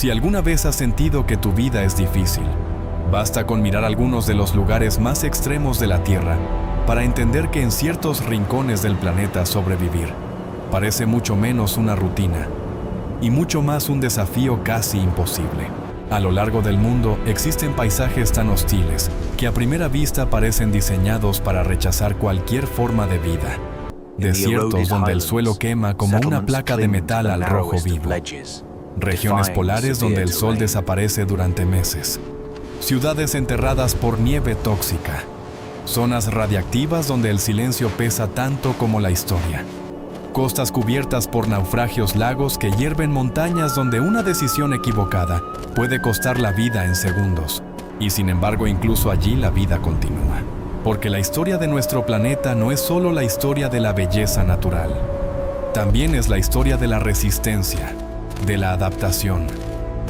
Si alguna vez has sentido que tu vida es difícil, basta con mirar algunos de los lugares más extremos de la Tierra para entender que en ciertos rincones del planeta sobrevivir parece mucho menos una rutina y mucho más un desafío casi imposible. A lo largo del mundo existen paisajes tan hostiles que a primera vista parecen diseñados para rechazar cualquier forma de vida. Desiertos donde el suelo quema como una placa de metal al rojo vivo. Regiones polares donde el sol desaparece durante meses. Ciudades enterradas por nieve tóxica. Zonas radiactivas donde el silencio pesa tanto como la historia. Costas cubiertas por naufragios, lagos que hierven, montañas donde una decisión equivocada puede costar la vida en segundos. Y sin embargo, incluso allí la vida continúa. Porque la historia de nuestro planeta no es solo la historia de la belleza natural. También es la historia de la resistencia, de la adaptación,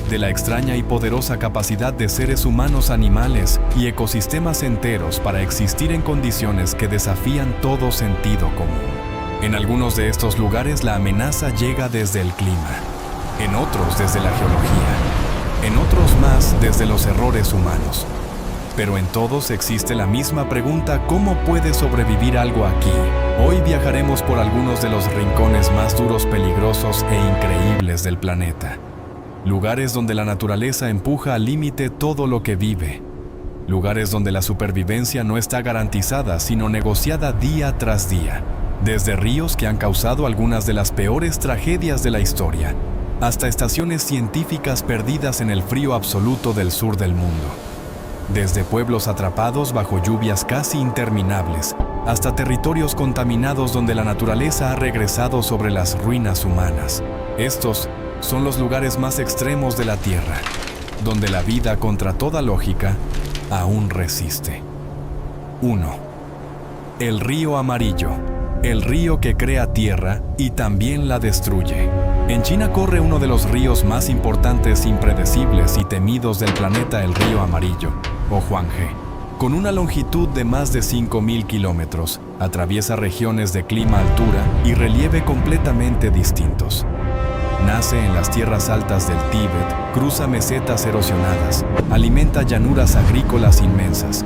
de la extraña y poderosa capacidad de seres humanos, animales y ecosistemas enteros para existir en condiciones que desafían todo sentido común. En algunos de estos lugares la amenaza llega desde el clima, en otros desde la geología, en otros más desde los errores humanos. Pero en todos existe la misma pregunta: ¿cómo puede sobrevivir algo aquí? Hoy viajaremos por algunos de los rincones más duros, peligrosos e increíbles del planeta. Lugares donde la naturaleza empuja al límite todo lo que vive. Lugares donde la supervivencia no está garantizada, sino negociada día tras día. Desde ríos que han causado algunas de las peores tragedias de la historia, hasta estaciones científicas perdidas en el frío absoluto del sur del mundo. Desde pueblos atrapados bajo lluvias casi interminables, hasta territorios contaminados donde la naturaleza ha regresado sobre las ruinas humanas. Estos son los lugares más extremos de la Tierra, donde la vida, contra toda lógica, aún resiste. 1. El río Amarillo. El río que crea tierra y también la destruye. En China corre uno de los ríos más importantes, impredecibles y temidos del planeta, el río Amarillo, o Huanghe. Con una longitud de más de 5.000 kilómetros, atraviesa regiones de clima, altura y relieve completamente distintos. Nace en las tierras altas del Tíbet, cruza mesetas erosionadas, alimenta llanuras agrícolas inmensas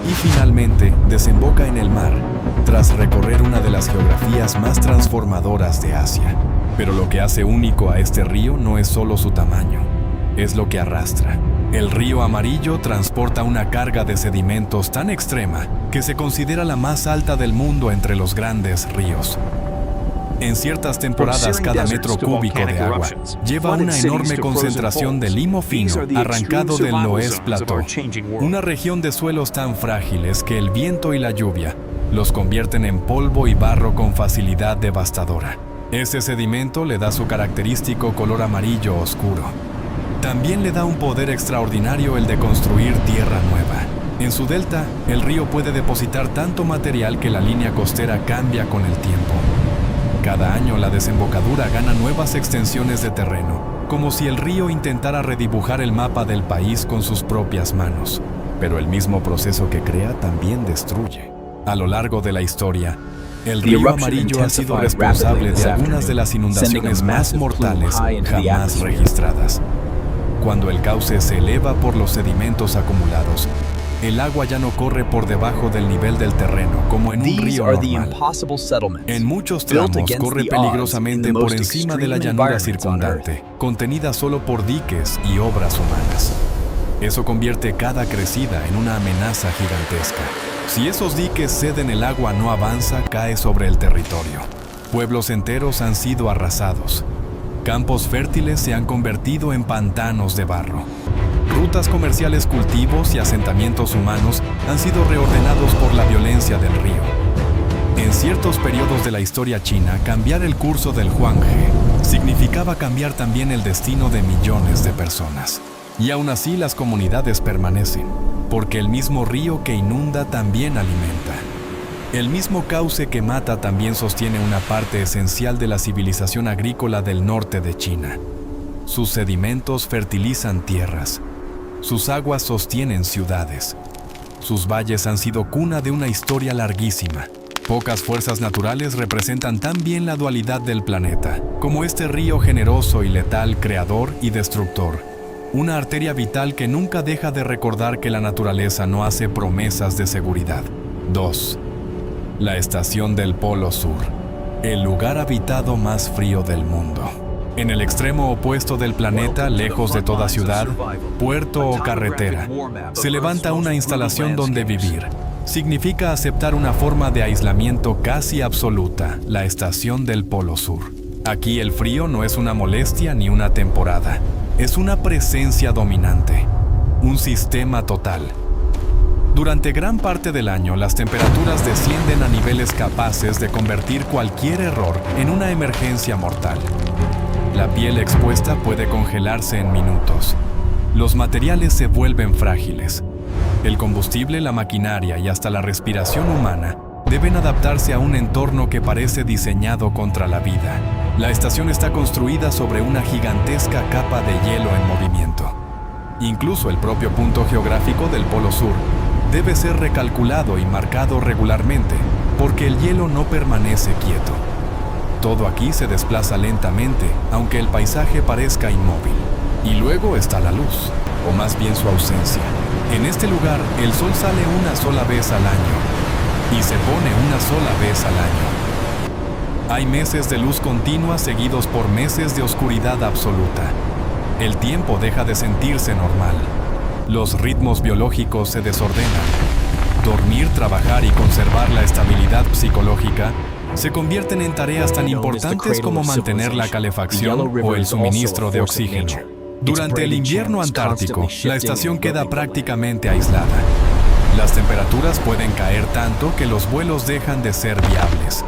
y finalmente desemboca en el mar, tras recorrer una de las geografías más transformadoras de Asia. Pero lo que hace único a este río no es solo su tamaño, es lo que arrastra. El río Amarillo transporta una carga de sedimentos tan extrema que se considera la más alta del mundo entre los grandes ríos. En ciertas temporadas, cada metro cúbico de agua lleva una enorme concentración de limo fino arrancado del Loess Plateau, una región de suelos tan frágiles que el viento y la lluvia los convierten en polvo y barro con facilidad devastadora. Ese sedimento le da su característico color amarillo oscuro. También le da un poder extraordinario el de construir tierra nueva. En su delta, el río puede depositar tanto material que la línea costera cambia con el tiempo. Cada año la desembocadura gana nuevas extensiones de terreno, como si el río intentara redibujar el mapa del país con sus propias manos. Pero el mismo proceso que crea también destruye. A lo largo de la historia, el río Amarillo ha sido responsable de algunas de las inundaciones más mortales jamás registradas. Cuando el cauce se eleva por los sedimentos acumulados, el agua ya no corre por debajo del nivel del terreno como en un río normal. En muchos tramos corre peligrosamente por encima de la llanura circundante, contenida solo por diques y obras humanas. Eso convierte cada crecida en una amenaza gigantesca. Si esos diques ceden, el agua no avanza, cae sobre el territorio. Pueblos enteros han sido arrasados. Campos fértiles se han convertido en pantanos de barro. Rutas comerciales, cultivos y asentamientos humanos han sido reordenados por la violencia del río. En ciertos periodos de la historia china, cambiar el curso del Huanghe significaba cambiar también el destino de millones de personas. Y aún así las comunidades permanecen, porque el mismo río que inunda también alimenta. El mismo cauce que mata también sostiene una parte esencial de la civilización agrícola del norte de China. Sus sedimentos fertilizan tierras. Sus aguas sostienen ciudades. Sus valles han sido cuna de una historia larguísima, Pocas fuerzas naturales representan tan bien la dualidad del planeta, como este río generoso y letal, creador y destructor. Una arteria vital que nunca deja de recordar que la naturaleza no hace promesas de seguridad. 2. La estación del Polo Sur, el lugar habitado más frío del mundo. En el extremo opuesto del planeta, lejos de toda ciudad, puerto o carretera, se levanta una instalación donde vivir. Significa aceptar una forma de aislamiento casi absoluta, la estación del Polo Sur. Aquí el frío no es una molestia ni una temporada, es una presencia dominante, un sistema total. Durante gran parte del año, las temperaturas descienden a niveles capaces de convertir cualquier error en una emergencia mortal. La piel expuesta puede congelarse en minutos. Los materiales se vuelven frágiles. El combustible, la maquinaria y hasta la respiración humana deben adaptarse a un entorno que parece diseñado contra la vida. La estación está construida sobre una gigantesca capa de hielo en movimiento. Incluso el propio punto geográfico del Polo Sur debe ser recalculado y marcado regularmente, porque el hielo no permanece quieto. Todo aquí se desplaza lentamente, aunque el paisaje parezca inmóvil. Y luego está la luz, o más bien su ausencia. En este lugar, el sol sale una sola vez al año y se pone una sola vez al año. Hay meses de luz continua seguidos por meses de oscuridad absoluta. El tiempo deja de sentirse normal. Los ritmos biológicos se desordenan. Dormir, trabajar y conservar la estabilidad psicológica se convierten en tareas tan importantes como mantener la calefacción o el suministro de oxígeno. Durante el invierno antártico, la estación queda prácticamente aislada. Las temperaturas pueden caer tanto que los vuelos dejan de ser viables.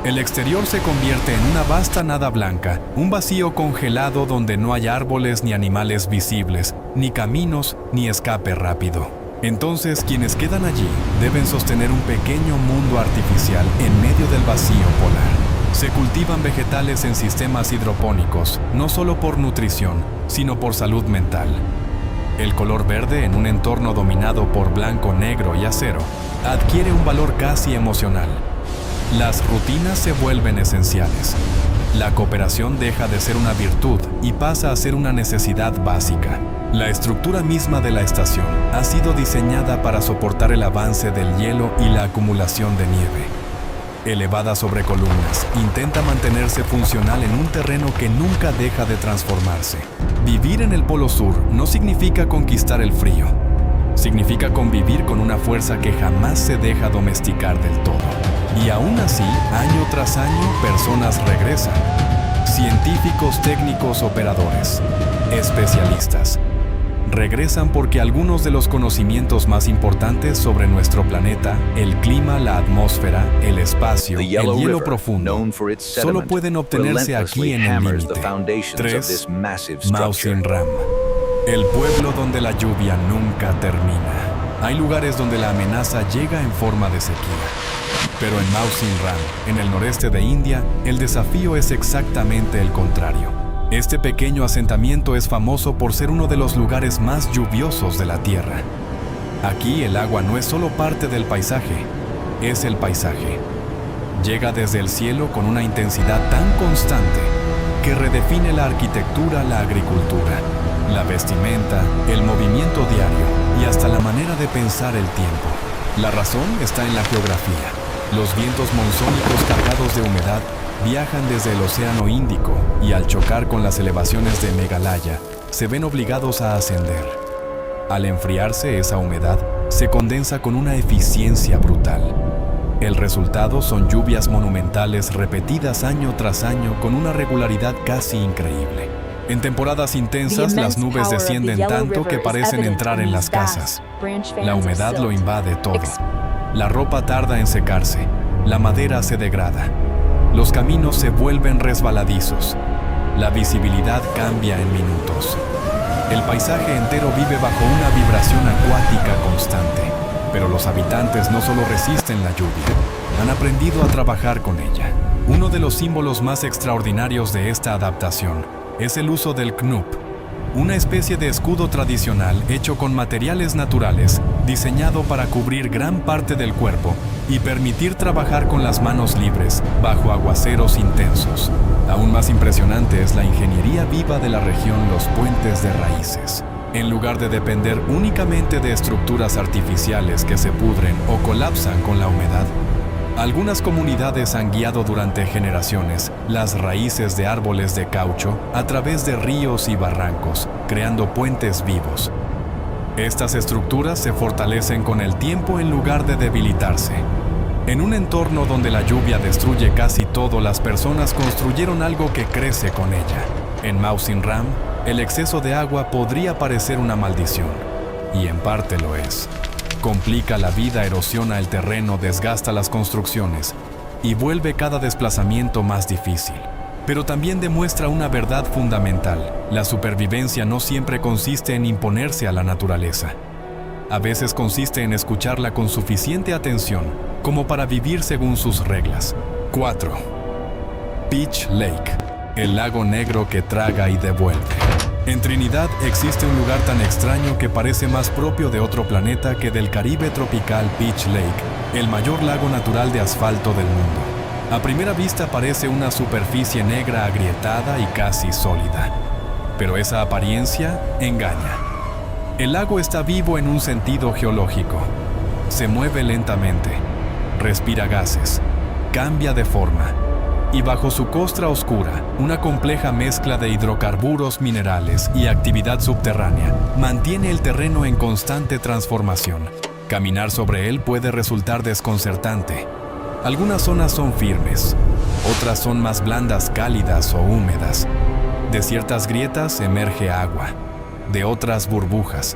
El exterior se convierte en una vasta nada blanca, un vacío congelado donde no hay árboles ni animales visibles, ni caminos, ni escape rápido. Entonces, quienes quedan allí deben sostener un pequeño mundo artificial en medio del vacío polar. Se cultivan vegetales en sistemas hidropónicos, no solo por nutrición, sino por salud mental. El color verde en un entorno dominado por blanco, negro y acero adquiere un valor casi emocional. Las rutinas se vuelven esenciales. La cooperación deja de ser una virtud y pasa a ser una necesidad básica. La estructura misma de la estación ha sido diseñada para soportar el avance del hielo y la acumulación de nieve. Elevada sobre columnas, intenta mantenerse funcional en un terreno que nunca deja de transformarse. Vivir en el Polo Sur no significa conquistar el frío. Significa convivir con una fuerza que jamás se deja domesticar del todo. Y aún así, año tras año, personas regresan. Científicos, técnicos, operadores, especialistas. Regresan porque algunos de los conocimientos más importantes sobre nuestro planeta, el clima, la atmósfera, el espacio, el hielo profundo, solo pueden obtenerse aquí en el límite. 3. Mawsyn Ram. El pueblo donde la lluvia nunca termina. Hay lugares donde la amenaza llega en forma de sequía. Pero en Mawsyn Ram, en el noreste de India, el desafío es exactamente el contrario. Este pequeño asentamiento es famoso por ser uno de los lugares más lluviosos de la Tierra. Aquí el agua no es solo parte del paisaje, es el paisaje. Llega desde el cielo con una intensidad tan constante que redefine la arquitectura, la agricultura, la vestimenta, el movimiento diario y hasta la manera de pensar el tiempo. La razón está en la geografía. Los vientos monzónicos cargados de humedad viajan desde el Océano Índico y al chocar con las elevaciones de Meghalaya, se ven obligados a ascender. Al enfriarse esa humedad, se condensa con una eficiencia brutal. El resultado son lluvias monumentales repetidas año tras año con una regularidad casi increíble. En temporadas intensas, las nubes descienden tanto que parecen entrar en las casas. La humedad lo invade todo. La ropa tarda en secarse, la madera se degrada. Los caminos se vuelven resbaladizos. La visibilidad cambia en minutos. El paisaje entero vive bajo una vibración acuática constante. Pero los habitantes no solo resisten la lluvia, han aprendido a trabajar con ella. Uno de los símbolos más extraordinarios de esta adaptación es el uso del knup, una especie de escudo tradicional hecho con materiales naturales, diseñado para cubrir gran parte del cuerpo y permitir trabajar con las manos libres bajo aguaceros intensos. Aún más impresionante es la ingeniería viva de la región, los puentes de raíces. En lugar de depender únicamente de estructuras artificiales que se pudren o colapsan con la humedad, algunas comunidades han guiado durante generaciones las raíces de árboles de caucho a través de ríos y barrancos, creando puentes vivos. Estas estructuras se fortalecen con el tiempo en lugar de debilitarse. En un entorno donde la lluvia destruye casi todo, las personas construyeron algo que crece con ella. En Mawsyn Ram, el exceso de agua podría parecer una maldición, y en parte lo es. Complica la vida, erosiona el terreno, desgasta las construcciones y vuelve cada desplazamiento más difícil. Pero también demuestra una verdad fundamental: la supervivencia no siempre consiste en imponerse a la naturaleza. A veces consiste en escucharla con suficiente atención como para vivir según sus reglas. 4. Peach Lake, el lago negro que traga y devuelve. En Trinidad existe un lugar tan extraño que parece más propio de otro planeta que del Caribe tropical. Peach Lake, el mayor lago natural de asfalto del mundo. A primera vista parece una superficie negra agrietada y casi sólida, pero esa apariencia engaña. El lago está vivo en un sentido geológico. Se mueve lentamente, respira gases, cambia de forma, y bajo su costra oscura, una compleja mezcla de hidrocarburos, minerales y actividad subterránea mantiene el terreno en constante transformación. Caminar sobre él puede resultar desconcertante. Algunas zonas son firmes, otras son más blandas, cálidas o húmedas. De ciertas grietas emerge agua, de otras burbujas.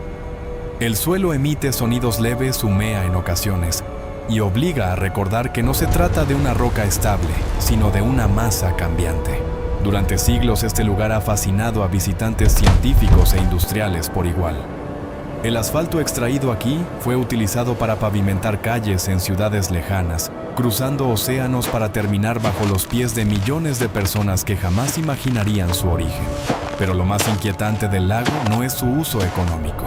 El suelo emite sonidos leves, humea en ocasiones, y obliga a recordar que no se trata de una roca estable, sino de una masa cambiante. Durante siglos este lugar ha fascinado a visitantes científicos e industriales por igual. El asfalto extraído aquí fue utilizado para pavimentar calles en ciudades lejanas, cruzando océanos para terminar bajo los pies de millones de personas que jamás imaginarían su origen. Pero lo más inquietante del lago no es su uso económico,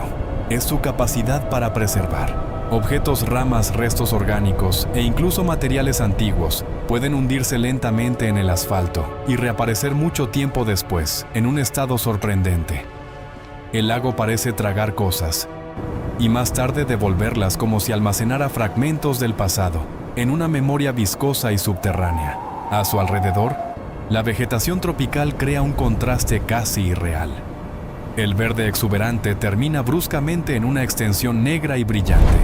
es su capacidad para preservar. Objetos, ramas, restos orgánicos e incluso materiales antiguos pueden hundirse lentamente en el asfalto y reaparecer mucho tiempo después, en un estado sorprendente. El lago parece tragar cosas y más tarde devolverlas, como si almacenara fragmentos del pasado en una memoria viscosa y subterránea. A su alrededor, la vegetación tropical crea un contraste casi irreal. El verde exuberante termina bruscamente en una extensión negra y brillante,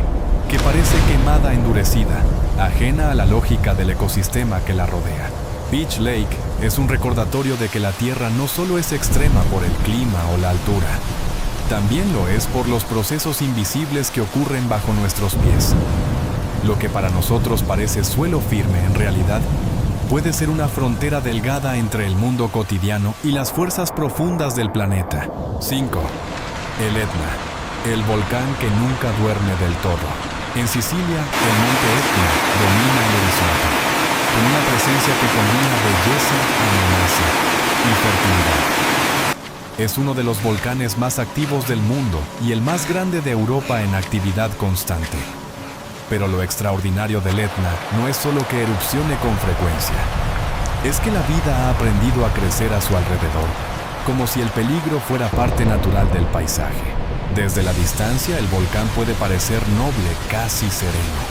que parece quemada, endurecida, ajena a la lógica del ecosistema que la rodea. Peach Lake es un recordatorio de que la Tierra no solo es extrema por el clima o la altura, también lo es por los procesos invisibles que ocurren bajo nuestros pies. Lo que para nosotros parece suelo firme, en realidad puede ser una frontera delgada entre el mundo cotidiano y las fuerzas profundas del planeta. 5. El Etna, el volcán que nunca duerme del todo. En Sicilia, el monte Etna domina el horizonte, con una presencia que combina belleza, amenaza y fertilidad. Es uno de los volcanes más activos del mundo y el más grande de Europa en actividad constante. Pero lo extraordinario del Etna no es solo que erupcione con frecuencia, es que la vida ha aprendido a crecer a su alrededor, como si el peligro fuera parte natural del paisaje. Desde la distancia, el volcán puede parecer noble, casi sereno.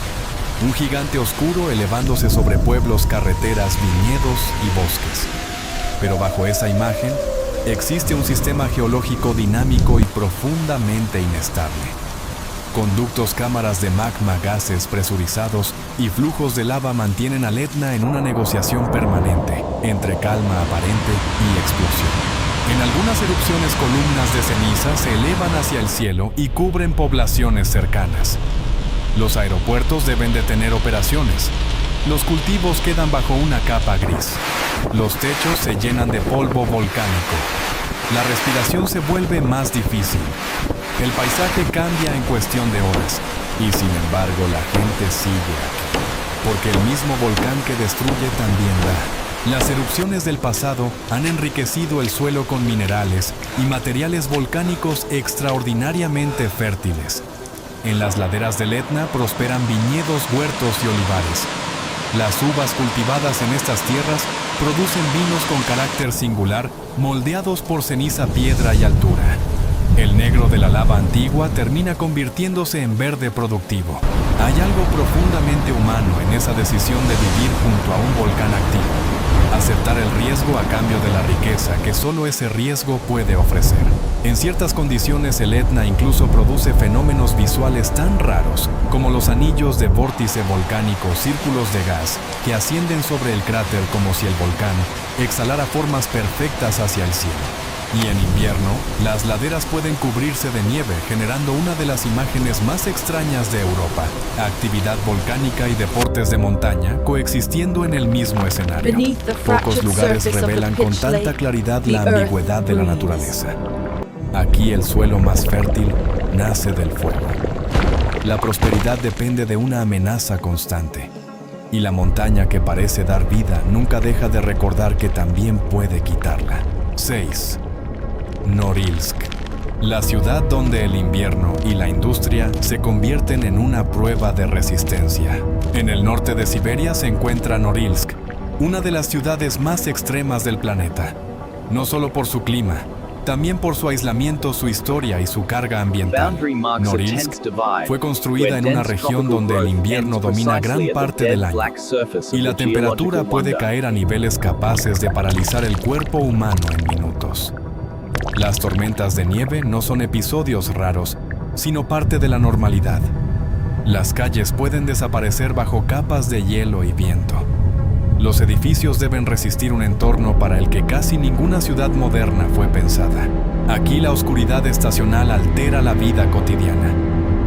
Un gigante oscuro elevándose sobre pueblos, carreteras, viñedos y bosques. Pero bajo esa imagen, existe un sistema geológico dinámico y profundamente inestable. Conductos, cámaras de magma, gases presurizados y flujos de lava mantienen al Etna en una negociación permanente entre calma aparente y explosión. En algunas erupciones, columnas de ceniza se elevan hacia el cielo y cubren poblaciones cercanas. Los aeropuertos deben detener operaciones. Los cultivos quedan bajo una capa gris. Los techos se llenan de polvo volcánico. La respiración se vuelve más difícil. El paisaje cambia en cuestión de horas, y sin embargo la gente sigue aquí, porque el mismo volcán que destruye también da. Las erupciones del pasado han enriquecido el suelo con minerales y materiales volcánicos extraordinariamente fértiles. En las laderas del Etna prosperan viñedos, huertos y olivares. Las uvas cultivadas en estas tierras producen vinos con carácter singular, moldeados por ceniza, piedra y altura. El negro de la lava antigua termina convirtiéndose en verde productivo. Hay algo profundamente humano en esa decisión de vivir junto a un volcán activo. Aceptar el riesgo a cambio de la riqueza que solo ese riesgo puede ofrecer. En ciertas condiciones, el Etna incluso produce fenómenos visuales tan raros como los anillos de vórtice volcánico, círculos de gas que ascienden sobre el cráter como si el volcán exhalara formas perfectas hacia el cielo. Y en invierno, las laderas pueden cubrirse de nieve, generando una de las imágenes más extrañas de Europa: actividad volcánica y deportes de montaña coexistiendo en el mismo escenario. Pocos lugares revelan con tanta claridad la ambigüedad de la naturaleza. Aquí el suelo más fértil nace del fuego. La prosperidad depende de una amenaza constante. Y la montaña que parece dar vida nunca deja de recordar que también puede quitarla. 6. Norilsk, la ciudad donde el invierno y la industria se convierten en una prueba de resistencia. En el norte de Siberia se encuentra Norilsk, una de las ciudades más extremas del planeta. No solo por su clima, también por su aislamiento, su historia y su carga ambiental. Norilsk fue construida en una región donde el invierno domina gran parte del año y la temperatura puede caer a niveles capaces de paralizar el cuerpo humano en minutos. Las tormentas de nieve no son episodios raros, sino parte de la normalidad. Las calles pueden desaparecer bajo capas de hielo y viento. Los edificios deben resistir un entorno para el que casi ninguna ciudad moderna fue pensada. Aquí la oscuridad estacional altera la vida cotidiana.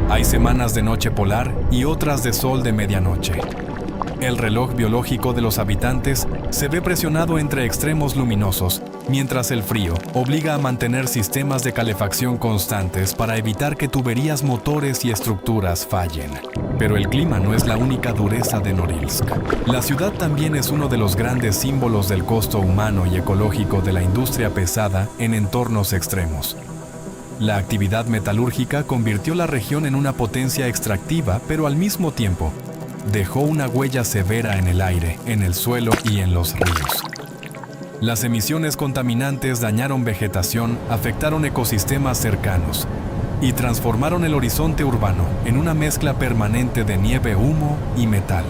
Hay semanas de noche polar y otras de sol de medianoche. El reloj biológico de los habitantes se ve presionado entre extremos luminosos, mientras el frío obliga a mantener sistemas de calefacción constantes para evitar que tuberías, motores y estructuras fallen. Pero el clima no es la única dureza de Norilsk. La ciudad también es uno de los grandes símbolos del costo humano y ecológico de la industria pesada en entornos extremos. La actividad metalúrgica convirtió la región en una potencia extractiva, pero al mismo tiempo dejó una huella severa en el aire, en el suelo y en los ríos. Las emisiones contaminantes dañaron vegetación, afectaron ecosistemas cercanos y transformaron el horizonte urbano en una mezcla permanente de nieve, humo y metal.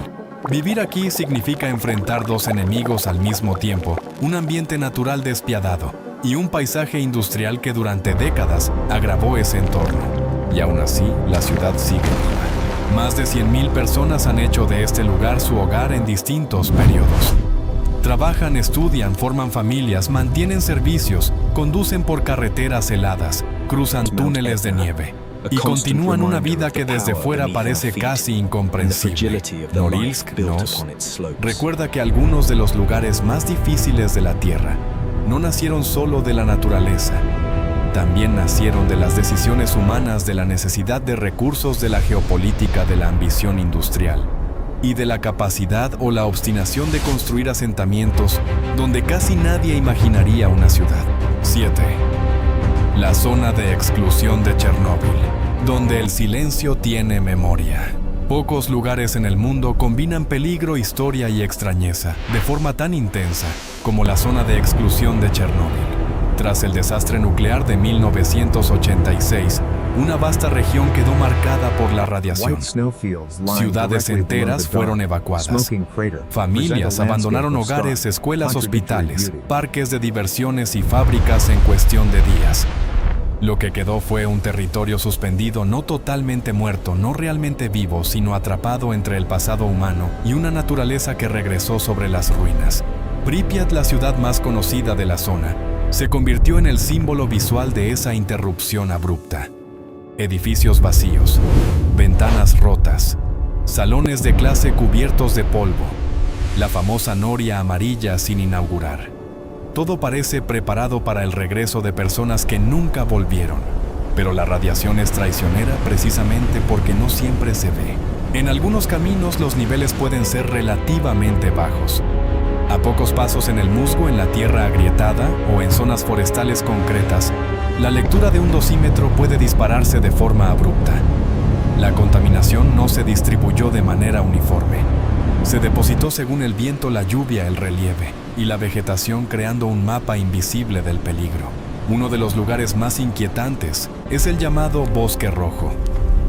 Vivir aquí significa enfrentar dos enemigos al mismo tiempo: un ambiente natural despiadado y un paisaje industrial que durante décadas agravó ese entorno. Y aún así, la ciudad sigue viva. Más de 100.000 personas han hecho de este lugar su hogar en distintos periodos. Trabajan, estudian, forman familias, mantienen servicios, conducen por carreteras heladas, cruzan túneles de nieve y continúan una vida que desde fuera parece casi incomprensible. Norilsk nos recuerda que algunos de los lugares más difíciles de la Tierra no nacieron solo de la naturaleza. También nacieron de las decisiones humanas, de la necesidad de recursos, de la geopolítica, de la ambición industrial y de la capacidad o la obstinación de construir asentamientos donde casi nadie imaginaría una ciudad. 7. La zona de exclusión de Chernóbil, donde el silencio tiene memoria. Pocos lugares en el mundo combinan peligro, historia y extrañeza de forma tan intensa como la zona de exclusión de Chernóbil. Tras el desastre nuclear de 1986, una vasta región quedó marcada por la radiación. Ciudades enteras fueron evacuadas. Familias abandonaron hogares, escuelas, hospitales, parques de diversiones y fábricas en cuestión de días. Lo que quedó fue un territorio suspendido, no totalmente muerto, no realmente vivo, sino atrapado entre el pasado humano y una naturaleza que regresó sobre las ruinas. Pripyat, la ciudad más conocida de la zona, se convirtió en el símbolo visual de esa interrupción abrupta. Edificios vacíos, ventanas rotas, salones de clase cubiertos de polvo, la famosa noria amarilla sin inaugurar. Todo parece preparado para el regreso de personas que nunca volvieron, pero la radiación es traicionera precisamente porque no siempre se ve. En algunos caminos los niveles pueden ser relativamente bajos, A pocos pasos en el musgo, en la tierra agrietada o en zonas forestales concretas, la lectura de un dosímetro puede dispararse de forma abrupta. La contaminación no se distribuyó de manera uniforme. Se depositó según el viento, la lluvia, el relieve y la vegetación, creando un mapa invisible del peligro. Uno de los lugares más inquietantes es el llamado Bosque Rojo,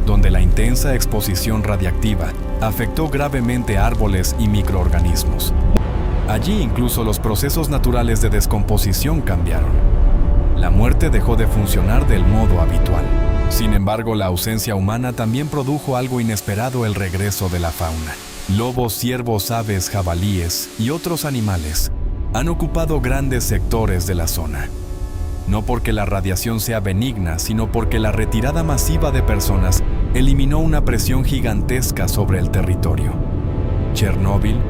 donde la intensa exposición radiactiva afectó gravemente árboles y microorganismos. Allí incluso los procesos naturales de descomposición cambiaron. La muerte dejó de funcionar del modo habitual. Sin embargo, la ausencia humana también produjo algo inesperado: el regreso de la fauna. Lobos, ciervos, aves, jabalíes y otros animales han ocupado grandes sectores de la zona. No porque la radiación sea benigna, sino porque la retirada masiva de personas eliminó una presión gigantesca sobre el territorio. Chernóbil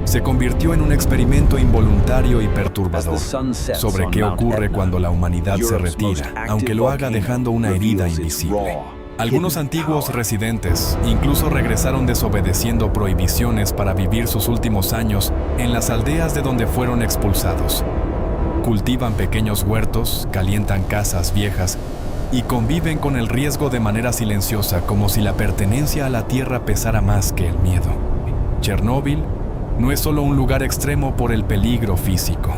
se convirtió en un experimento involuntario y perturbador sobre qué ocurre cuando la humanidad se retira, aunque lo haga dejando una herida invisible. Algunos antiguos residentes incluso regresaron desobedeciendo prohibiciones para vivir sus últimos años en las aldeas de donde fueron expulsados. Cultivan pequeños huertos, calientan casas viejas y conviven con el riesgo de manera silenciosa, como si la pertenencia a la tierra pesara más que el miedo. Chernóbil no es solo un lugar extremo por el peligro físico.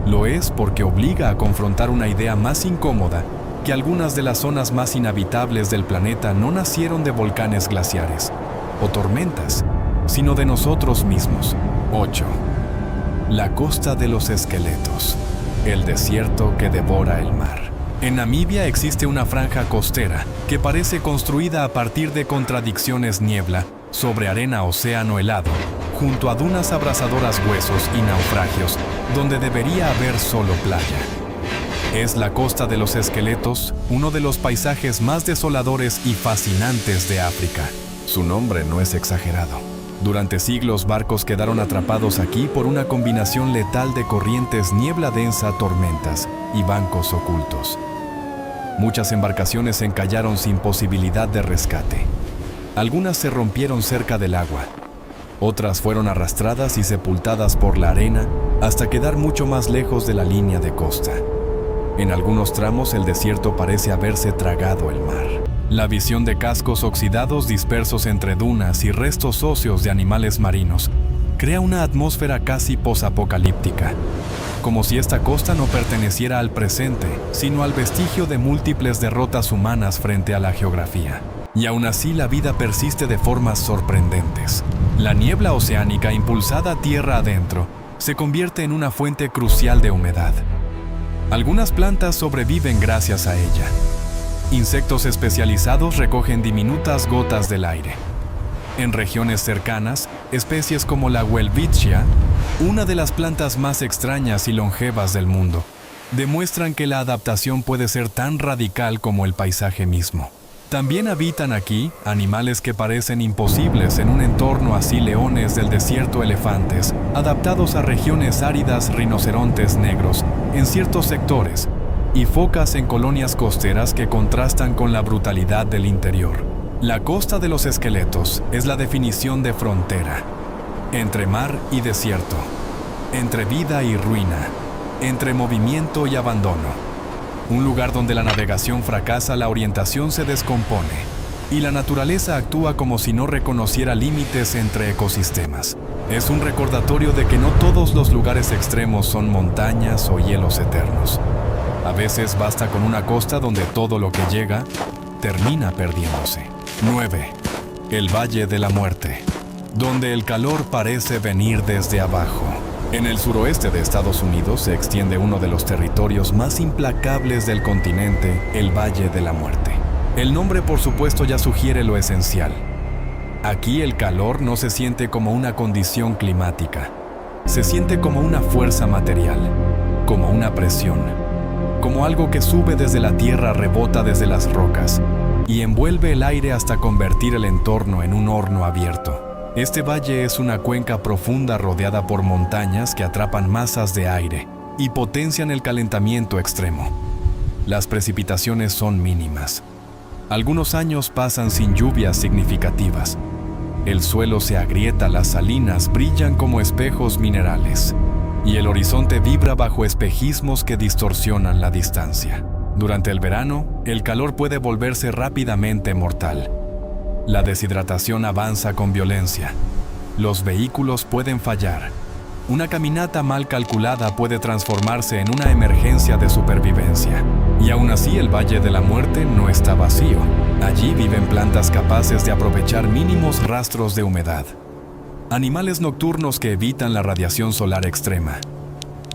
Lo es porque obliga a confrontar una idea más incómoda: que algunas de las zonas más inhabitables del planeta no nacieron de volcanes glaciares o tormentas, sino de nosotros mismos. 8. La costa de los esqueletos, el desierto que devora el mar. En Namibia existe una franja costera que parece construida a partir de contradicciones: niebla sobre arena, océano helado, junto a dunas abrasadoras, huesos y naufragios, donde debería haber solo playa. Es la costa de los esqueletos, uno de los paisajes más desoladores y fascinantes de África. Su nombre no es exagerado. Durante siglos, barcos quedaron atrapados aquí por una combinación letal de corrientes, niebla densa, tormentas y bancos ocultos. Muchas embarcaciones se encallaron sin posibilidad de rescate. Algunas se rompieron cerca del agua. Otras fueron arrastradas y sepultadas por la arena hasta quedar mucho más lejos de la línea de costa. En algunos tramos, el desierto parece haberse tragado el mar. La visión de cascos oxidados dispersos entre dunas y restos óseos de animales marinos crea una atmósfera casi posapocalíptica, como si esta costa no perteneciera al presente, sino al vestigio de múltiples derrotas humanas frente a la geografía. Y aún así, la vida persiste de formas sorprendentes. La niebla oceánica, impulsada tierra adentro, se convierte en una fuente crucial de humedad. Algunas plantas sobreviven gracias a ella. Insectos especializados recogen diminutas gotas del aire. En regiones cercanas, especies como la welwitschia, una de las plantas más extrañas y longevas del mundo, demuestran que la adaptación puede ser tan radical como el paisaje mismo. También habitan aquí animales que parecen imposibles en un entorno así: leones del desierto, elefantes, adaptados a regiones áridas, rinocerontes negros en ciertos sectores, y focas en colonias costeras que contrastan con la brutalidad del interior. La costa de los esqueletos es la definición de frontera, entre mar y desierto, entre vida y ruina, entre movimiento y abandono. Un lugar donde la navegación fracasa, la orientación se descompone y la naturaleza actúa como si no reconociera límites entre ecosistemas. Es un recordatorio de que no todos los lugares extremos son montañas o hielos eternos. A veces basta con una costa donde todo lo que llega termina perdiéndose. 9. El Valle de la Muerte, donde el calor parece venir desde abajo. En el suroeste de Estados Unidos se extiende uno de los territorios más implacables del continente, el Valle de la Muerte. El nombre, por supuesto, ya sugiere lo esencial. Aquí el calor no se siente como una condición climática, se siente como una fuerza material, como una presión, como algo que sube desde la tierra, rebota desde las rocas y envuelve el aire hasta convertir el entorno en un horno abierto. Este valle es una cuenca profunda rodeada por montañas que atrapan masas de aire y potencian el calentamiento extremo. Las precipitaciones son mínimas. Algunos años pasan sin lluvias significativas. El suelo se agrieta, las salinas brillan como espejos minerales, y el horizonte vibra bajo espejismos que distorsionan la distancia. Durante el verano, el calor puede volverse rápidamente mortal. La deshidratación avanza con violencia. Los vehículos pueden fallar. Una caminata mal calculada puede transformarse en una emergencia de supervivencia. Y aún así, el Valle de la Muerte no está vacío. Allí viven plantas capaces de aprovechar mínimos rastros de humedad. Animales nocturnos que evitan la radiación solar extrema.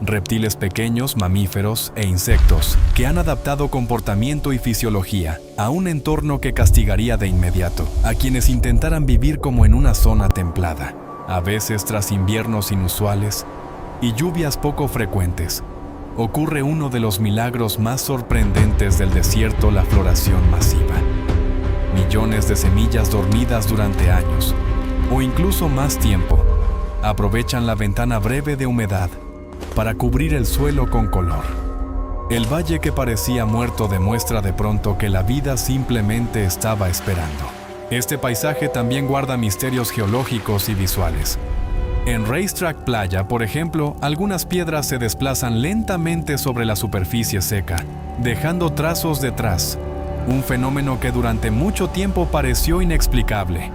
Reptiles pequeños, mamíferos e insectos que han adaptado comportamiento y fisiología a un entorno que castigaría de inmediato a quienes intentaran vivir como en una zona templada. A veces, tras inviernos inusuales y lluvias poco frecuentes, ocurre uno de los milagros más sorprendentes del desierto: la floración masiva. Millones de semillas dormidas durante años, o incluso más tiempo, aprovechan la ventana breve de humedad para cubrir el suelo con color. El valle que parecía muerto demuestra de pronto que la vida simplemente estaba esperando. Este paisaje también guarda misterios geológicos y visuales. En Racetrack Playa, por ejemplo, algunas piedras se desplazan lentamente sobre la superficie seca, dejando trazos detrás, un fenómeno que durante mucho tiempo pareció inexplicable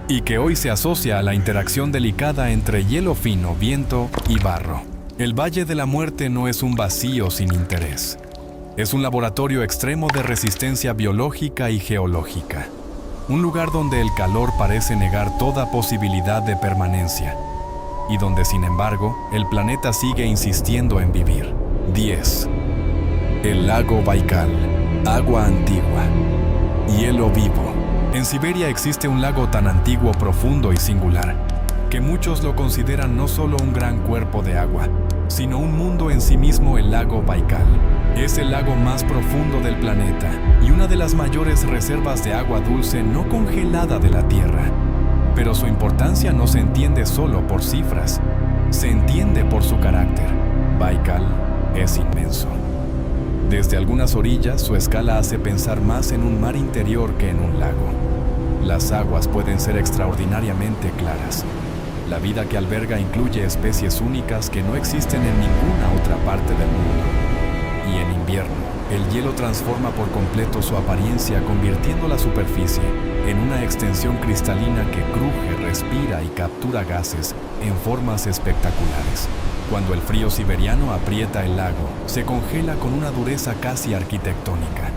y que hoy se asocia a la interacción delicada entre hielo fino, viento y barro. El Valle de la Muerte no es un vacío sin interés. Es un laboratorio extremo de resistencia biológica y geológica. Un lugar donde el calor parece negar toda posibilidad de permanencia y donde, sin embargo, el planeta sigue insistiendo en vivir. 10. El lago Baikal, agua antigua, hielo vivo. En Siberia existe un lago tan antiguo, profundo y singular que muchos lo consideran no solo un gran cuerpo de agua, sino un mundo en sí mismo. El lago Baikal es el lago más profundo del planeta y una de las mayores reservas de agua dulce no congelada de la Tierra. Pero su importancia no se entiende solo por cifras, se entiende por su carácter. Baikal es inmenso. Desde algunas orillas, su escala hace pensar más en un mar interior que en un lago. Las aguas pueden ser extraordinariamente claras. La vida que alberga incluye especies únicas que no existen en ninguna otra parte del mundo. Y en invierno, el hielo transforma por completo su apariencia, convirtiendo la superficie en una extensión cristalina que cruje, respira y captura gases en formas espectaculares. Cuando el frío siberiano aprieta el lago, se congela con una dureza casi arquitectónica.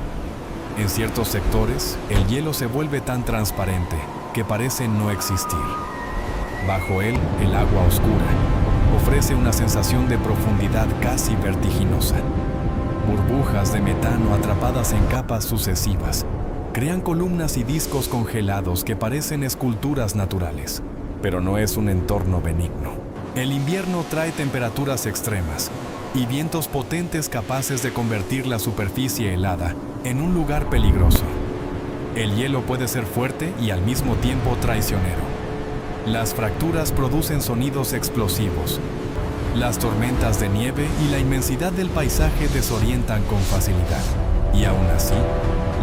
En ciertos sectores, el hielo se vuelve tan transparente que parece no existir. Bajo él, el agua oscura ofrece una sensación de profundidad casi vertiginosa. Burbujas de metano atrapadas en capas sucesivas crean columnas y discos congelados que parecen esculturas naturales, pero no es un entorno benigno. El invierno trae temperaturas extremas y vientos potentes capaces de convertir la superficie helada en un lugar peligroso. El hielo puede ser fuerte y al mismo tiempo traicionero. Las fracturas producen sonidos explosivos. Las tormentas de nieve y la inmensidad del paisaje desorientan con facilidad. Y aún así,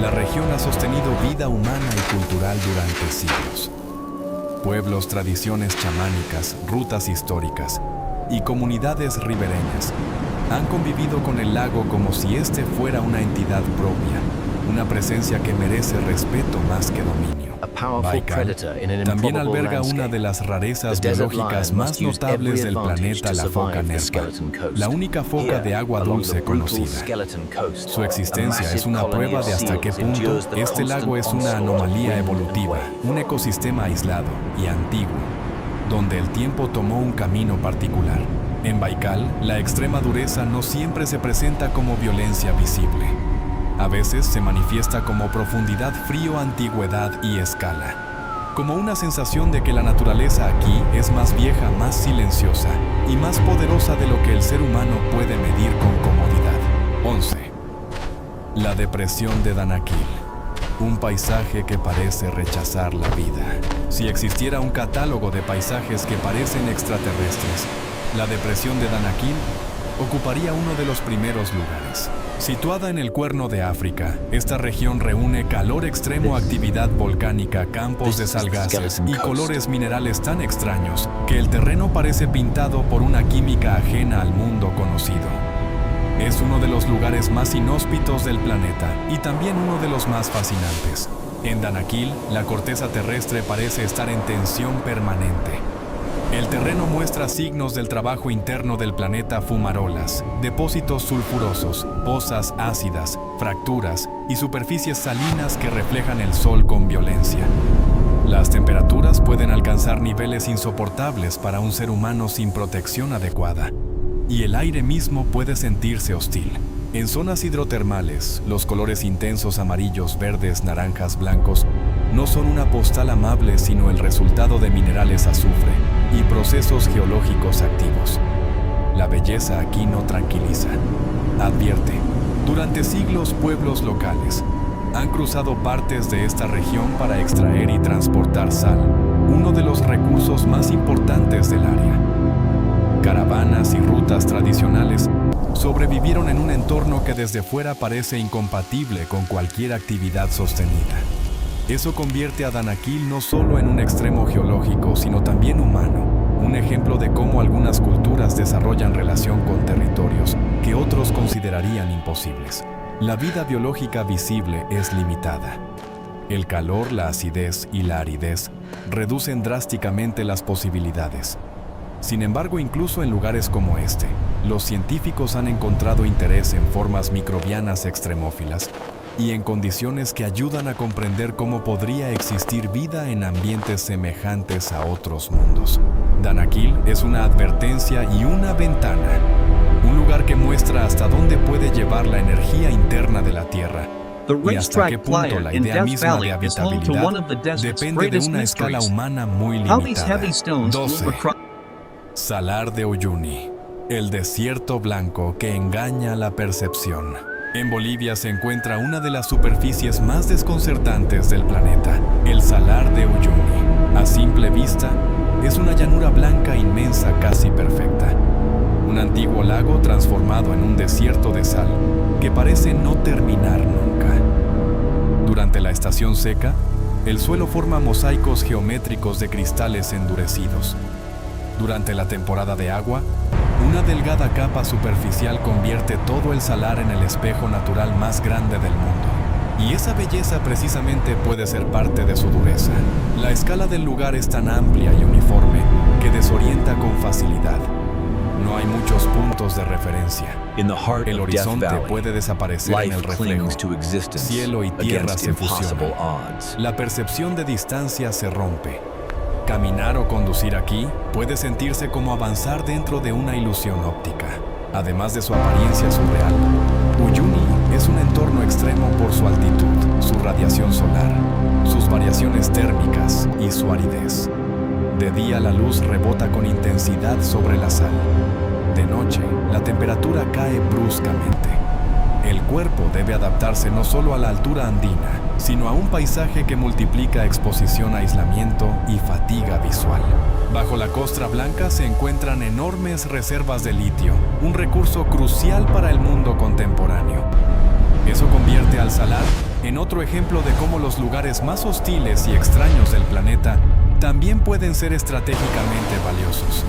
la región ha sostenido vida humana y cultural durante siglos. Pueblos, tradiciones chamánicas, rutas históricas y comunidades ribereñas han convivido con el lago como si este fuera una entidad propia, una presencia que merece respeto más que dominio. Baikal también alberga una de las rarezas biológicas más notables del planeta, la foca nerpa, la única foca de agua dulce conocida. Su existencia es una prueba de hasta qué punto este lago es una anomalía evolutiva, un ecosistema aislado y antiguo, donde el tiempo tomó un camino particular. En Baikal, la extrema dureza no siempre se presenta como violencia visible. A veces se manifiesta como profundidad, frío, antigüedad y escala. Como una sensación de que la naturaleza aquí es más vieja, más silenciosa y más poderosa de lo que el ser humano puede medir con comodidad. 11. La depresión de Danakil. Un paisaje que parece rechazar la vida. Si existiera un catálogo de paisajes que parecen extraterrestres, la depresión de Danakil ocuparía uno de los primeros lugares. Situada en el Cuerno de África, esta región reúne calor extremo, actividad volcánica, campos de sal gases y colores minerales tan extraños que el terreno parece pintado por una química ajena al mundo conocido. Es uno de los lugares más inhóspitos del planeta y también uno de los más fascinantes. En Danakil, la corteza terrestre parece estar en tensión permanente. El terreno muestra signos del trabajo interno del planeta: fumarolas, depósitos sulfurosos, pozas ácidas, fracturas y superficies salinas que reflejan el sol con violencia. Las temperaturas pueden alcanzar niveles insoportables para un ser humano sin protección adecuada, y el aire mismo puede sentirse hostil. En zonas hidrotermales, los colores intensos amarillos, verdes, naranjas, blancos no son una postal amable, sino el resultado de minerales azufre y procesos geológicos activos. La belleza aquí no tranquiliza. Advierte, durante siglos pueblos locales han cruzado partes de esta región para extraer y transportar sal, uno de los recursos más importantes del área. Caravanas y rutas tradicionales sobrevivieron en un entorno que desde fuera parece incompatible con cualquier actividad sostenida. Eso convierte a Danakil no solo en un extremo geológico, sino también humano, un ejemplo de cómo algunas culturas desarrollan relación con territorios que otros considerarían imposibles. La vida biológica visible es limitada. El calor, la acidez y la aridez reducen drásticamente las posibilidades. Sin embargo, incluso en lugares como este, los científicos han encontrado interés en formas microbianas extremófilas y en condiciones que ayudan a comprender cómo podría existir vida en ambientes semejantes a otros mundos. Danakil es una advertencia y una ventana, un lugar que muestra hasta dónde puede llevar la energía interna de la Tierra y hasta qué punto la idea misma de habitabilidad depende de una escala humana muy limitada. 12. Salar de Uyuni, el desierto blanco que engaña la percepción. En Bolivia se encuentra una de las superficies más desconcertantes del planeta, el Salar de Uyuni. A simple vista, es una llanura blanca inmensa, casi perfecta. Un antiguo lago transformado en un desierto de sal que parece no terminar nunca. Durante la estación seca, el suelo forma mosaicos geométricos de cristales endurecidos. Durante la temporada de agua, una delgada capa superficial convierte todo el salar en el espejo natural más grande del mundo. Y esa belleza precisamente puede ser parte de su dureza. La escala del lugar es tan amplia y uniforme que desorienta con facilidad. No hay muchos puntos de referencia. El horizonte puede desaparecer en el reflejo. Cielo y tierra se fusionan. La percepción de distancia se rompe. Caminar o conducir aquí puede sentirse como avanzar dentro de una ilusión óptica. Además de su apariencia surreal, Uyuni es un entorno extremo por su altitud, su radiación solar, sus variaciones térmicas y su aridez. De día la luz rebota con intensidad sobre la sal. De noche, la temperatura cae bruscamente. El cuerpo debe adaptarse no solo a la altura andina, sino a un paisaje que multiplica exposición, aislamiento y fatiga visual. Bajo la costra blanca se encuentran enormes reservas de litio, un recurso crucial para el mundo contemporáneo. Eso convierte al salar en otro ejemplo de cómo los lugares más hostiles y extraños del planeta también pueden ser estratégicamente valiosos.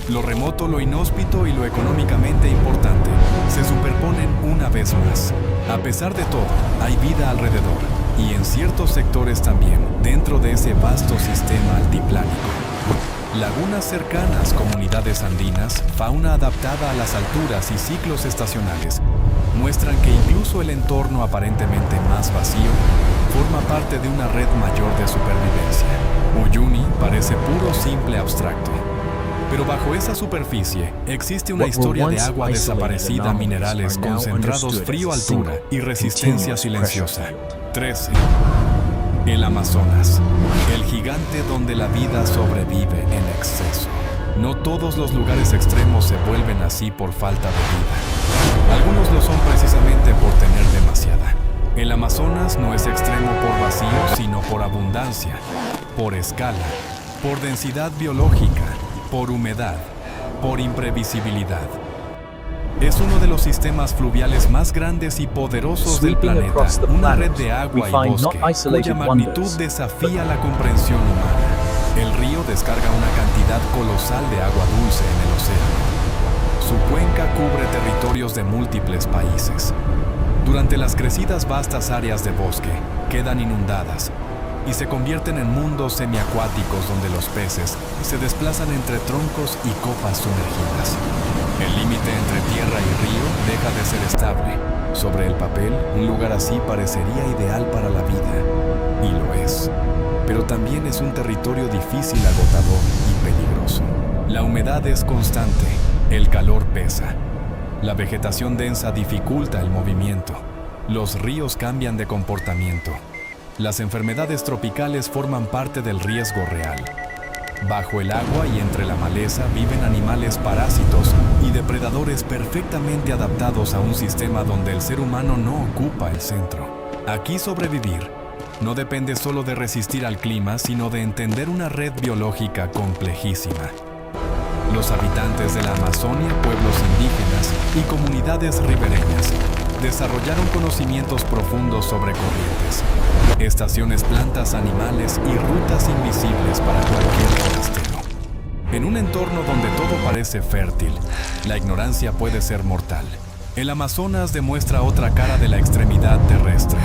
Lo remoto, lo inhóspito y lo económicamente importante se superponen una vez más. A pesar de todo, hay vida alrededor y en ciertos sectores también, dentro de ese vasto sistema altiplánico. Lagunas cercanas, comunidades andinas, fauna adaptada a las alturas y ciclos estacionales muestran que incluso el entorno aparentemente más vacío forma parte de una red mayor de supervivencia. Uyuni parece puro, simple, abstracto. Pero bajo esa superficie existe una historia de agua desaparecida, minerales concentrados, frío, altura y resistencia silenciosa. 13. El Amazonas, el gigante donde la vida sobrevive en exceso. No todos los lugares extremos se vuelven así por falta de vida. Algunos lo son precisamente por tener demasiada. El Amazonas no es extremo por vacío, sino por abundancia, por escala, por densidad biológica, por humedad, por imprevisibilidad. Es uno de los sistemas fluviales más grandes y poderosos del planeta, una red de agua y bosque, cuya magnitud desafía la comprensión humana. El río descarga una cantidad colosal de agua dulce en el océano. Su cuenca cubre territorios de múltiples países. Durante las crecidas, vastas áreas de bosque quedan inundadas y se convierten en mundos semiacuáticos donde los peces se desplazan entre troncos y copas sumergidas. El límite entre tierra y río deja de ser estable. Sobre el papel, un lugar así parecería ideal para la vida, y lo es. Pero también es un territorio difícil, agotador y peligroso. La humedad es constante, el calor pesa. La vegetación densa dificulta el movimiento. Los ríos cambian de comportamiento. Las enfermedades tropicales forman parte del riesgo real. Bajo el agua y entre la maleza viven animales parásitos y depredadores perfectamente adaptados a un sistema donde el ser humano no ocupa el centro. Aquí sobrevivir no depende solo de resistir al clima, sino de entender una red biológica complejísima. Los habitantes de la Amazonia, pueblos indígenas y comunidades ribereñas desarrollaron conocimientos profundos sobre corrientes, estaciones, plantas, animales y rutas invisibles para cualquier forastero. En un entorno donde todo parece fértil, la ignorancia puede ser mortal. El Amazonas demuestra otra cara de la extremidad terrestre.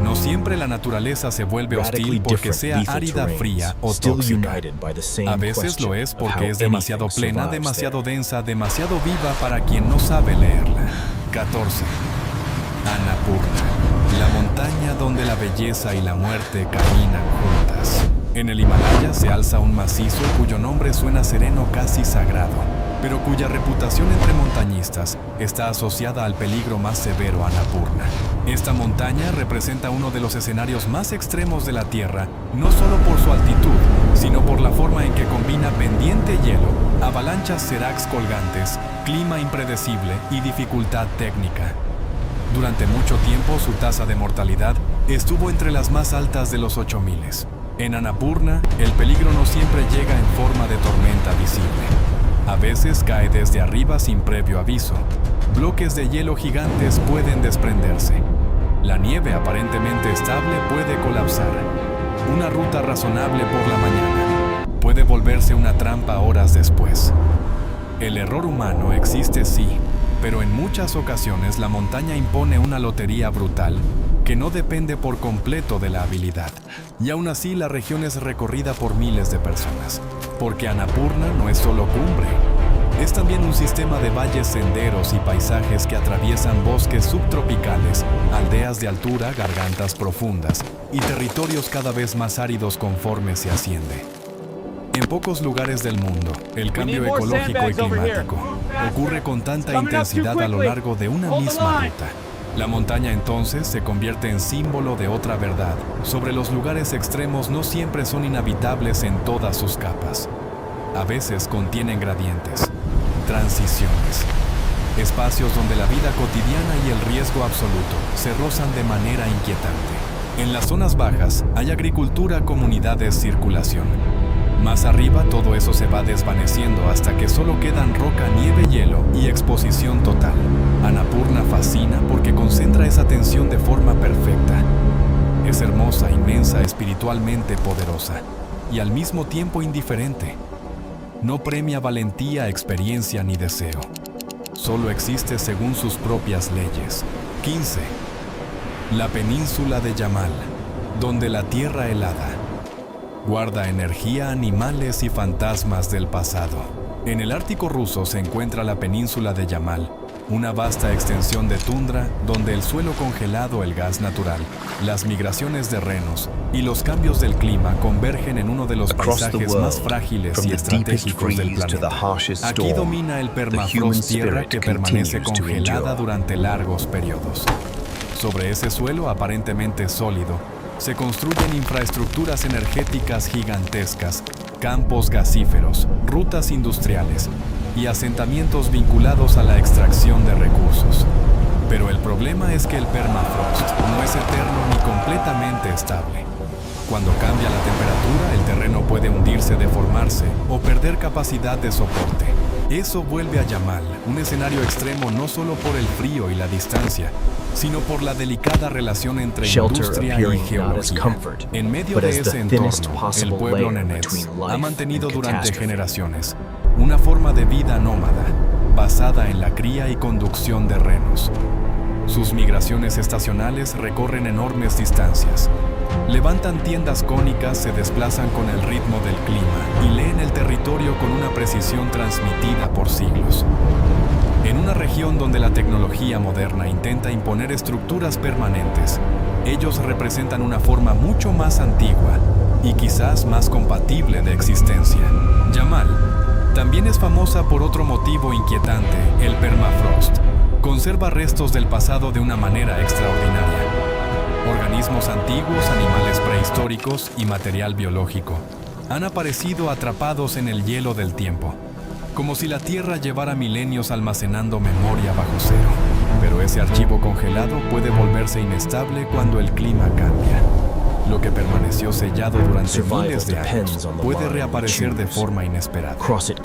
No siempre la naturaleza se vuelve hostil porque sea árida, fría o tóxica. A veces lo es porque es demasiado plena, demasiado densa, demasiado viva para quien no sabe leerla. 14. Annapurna, la montaña donde la belleza y la muerte caminan juntas. En el Himalaya se alza un macizo cuyo nombre suena sereno, casi sagrado, pero cuya reputación entre montañistas está asociada al peligro más severo, Annapurna. Esta montaña representa uno de los escenarios más extremos de la Tierra, no solo por su altitud, sino por la forma en que combina pendiente hielo, avalanchas seracs colgantes, clima impredecible y dificultad técnica. Durante mucho tiempo su tasa de mortalidad estuvo entre las más altas de los 8000. En Annapurna, el peligro no siempre llega en forma de tormenta visible. A veces cae desde arriba sin previo aviso. Bloques de hielo gigantes pueden desprenderse. La nieve aparentemente estable puede colapsar. Una ruta razonable por la mañana puede volverse una trampa horas después. El error humano existe, sí, pero en muchas ocasiones la montaña impone una lotería brutal que no depende por completo de la habilidad. Y aún así la región es recorrida por miles de personas, porque Annapurna no es solo cumbre, es también un sistema de valles, senderos y paisajes que atraviesan bosques subtropicales, aldeas de altura, gargantas profundas y territorios cada vez más áridos conforme se asciende. En pocos lugares del mundo, el cambio ecológico y climático ocurre con tanta intensidad a lo largo de una misma ruta. La montaña entonces se convierte en símbolo de otra verdad. Sobre los lugares extremos no siempre son inhabitables en todas sus capas. A veces contienen gradientes, transiciones, espacios donde la vida cotidiana y el riesgo absoluto se rozan de manera inquietante. En las zonas bajas hay agricultura, comunidades, circulación. Más arriba todo eso se va desvaneciendo hasta que solo quedan roca, nieve, hielo y exposición total. Annapurna fascina porque concentra esa tensión de forma perfecta. Es hermosa, inmensa, espiritualmente poderosa y al mismo tiempo indiferente. No premia valentía, experiencia ni deseo. Solo existe según sus propias leyes. 15. La península de Yamal, donde la tierra helada guarda energía, animales y fantasmas del pasado. En el Ártico ruso se encuentra la península de Yamal, una vasta extensión de tundra donde el suelo congelado, el gas natural, las migraciones de renos y los cambios del clima convergen en uno de los paisajes más frágiles y estratégicos del planeta. Aquí domina el permafrost, tierra que permanece congelada durante largos periodos. Sobre ese suelo aparentemente sólido, se construyen infraestructuras energéticas gigantescas, campos gasíferos, rutas industriales y asentamientos vinculados a la extracción de recursos. Pero el problema es que el permafrost no es eterno ni completamente estable. Cuando cambia la temperatura, el terreno puede hundirse, deformarse o perder capacidad de soporte. Eso vuelve a Yamal un escenario extremo no solo por el frío y la distancia, sino por la delicada relación entre industria y geología. En medio de ese entorno, el pueblo Nenets ha mantenido durante generaciones una forma de vida nómada, basada en la cría y conducción de renos. Sus migraciones estacionales recorren enormes distancias. Levantan tiendas cónicas, se desplazan con el ritmo del clima y leen el territorio con una precisión transmitida por siglos. En una región donde la tecnología moderna intenta imponer estructuras permanentes, ellos representan una forma mucho más antigua y quizás más compatible de existencia. Yamal también es famosa por otro motivo inquietante: el permafrost. Conserva restos del pasado de una manera extraordinaria. Organismos antiguos, animales prehistóricos y material biológico han aparecido atrapados en el hielo del tiempo, como si la Tierra llevara milenios almacenando memoria bajo cero. Pero ese archivo congelado puede volverse inestable cuando el clima cambia. Lo que permaneció sellado durante miles de años puede reaparecer de forma inesperada.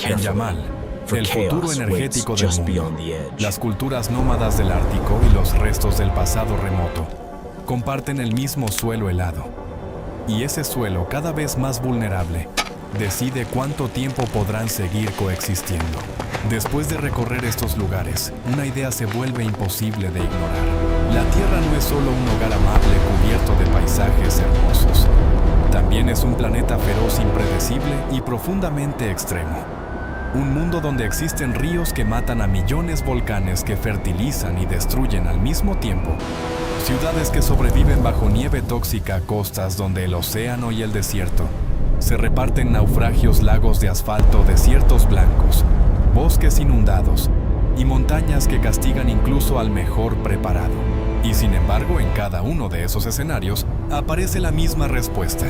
En Yamal, el futuro energético del mundo, las culturas nómadas del Ártico y los restos del pasado remoto comparten el mismo suelo helado. Y ese suelo, cada vez más vulnerable, decide cuánto tiempo podrán seguir coexistiendo. Después de recorrer estos lugares, una idea se vuelve imposible de ignorar. La Tierra no es solo un hogar amable cubierto de paisajes hermosos. También es un planeta feroz, impredecible y profundamente extremo. Un mundo donde existen ríos que matan a millones, volcanes que fertilizan y destruyen al mismo tiempo, ciudades que sobreviven bajo nieve tóxica, costas donde el océano y el desierto se reparten, naufragios, lagos de asfalto, desiertos blancos, bosques inundados y montañas que castigan incluso al mejor preparado. Y sin embargo, en cada uno de esos escenarios aparece la misma respuesta: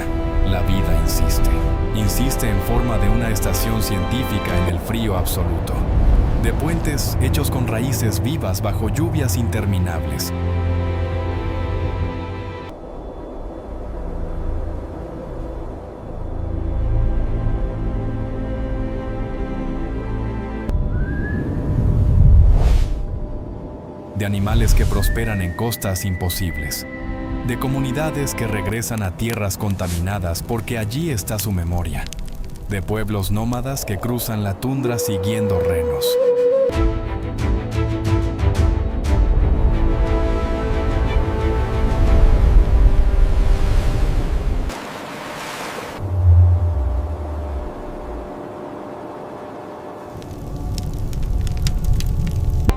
la vida insiste. Insiste en forma de una estación científica en el frío absoluto, de puentes hechos con raíces vivas bajo lluvias interminables. De animales que prosperan en costas imposibles, de comunidades que regresan a tierras contaminadas porque allí está su memoria, de pueblos nómadas que cruzan la tundra siguiendo renos.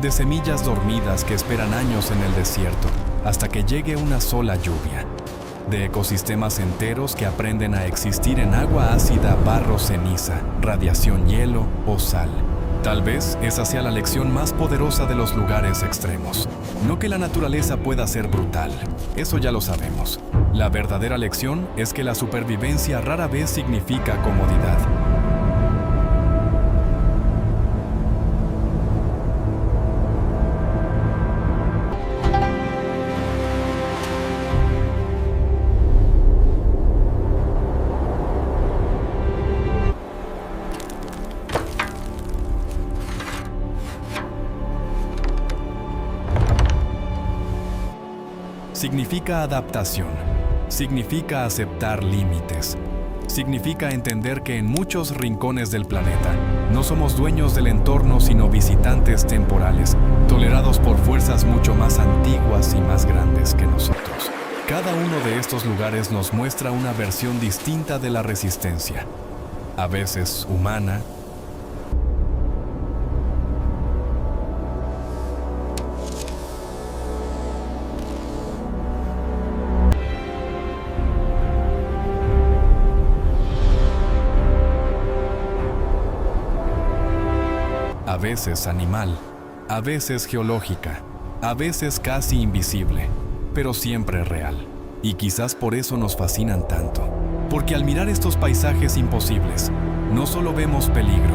De semillas dormidas que esperan años en el desierto hasta que llegue una sola lluvia. De ecosistemas enteros que aprenden a existir en agua ácida, barro, ceniza, radiación, hielo o sal. Tal vez esa sea la lección más poderosa de los lugares extremos. No que la naturaleza pueda ser brutal, eso ya lo sabemos. La verdadera lección es que la supervivencia rara vez significa comodidad. Significa adaptación, significa aceptar límites, significa entender que en muchos rincones del planeta no somos dueños del entorno sino visitantes temporales, tolerados por fuerzas mucho más antiguas y más grandes que nosotros. Cada uno de estos lugares nos muestra una versión distinta de la resistencia, a veces humana, a veces animal, a veces geológica, a veces casi invisible, pero siempre real. Y quizás por eso nos fascinan tanto, porque al mirar estos paisajes imposibles, no solo vemos peligro,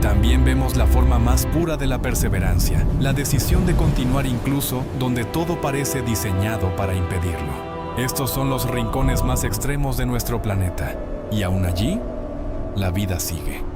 también vemos la forma más pura de la perseverancia, la decisión de continuar incluso donde todo parece diseñado para impedirlo. Estos son los rincones más extremos de nuestro planeta, y aún allí, la vida sigue.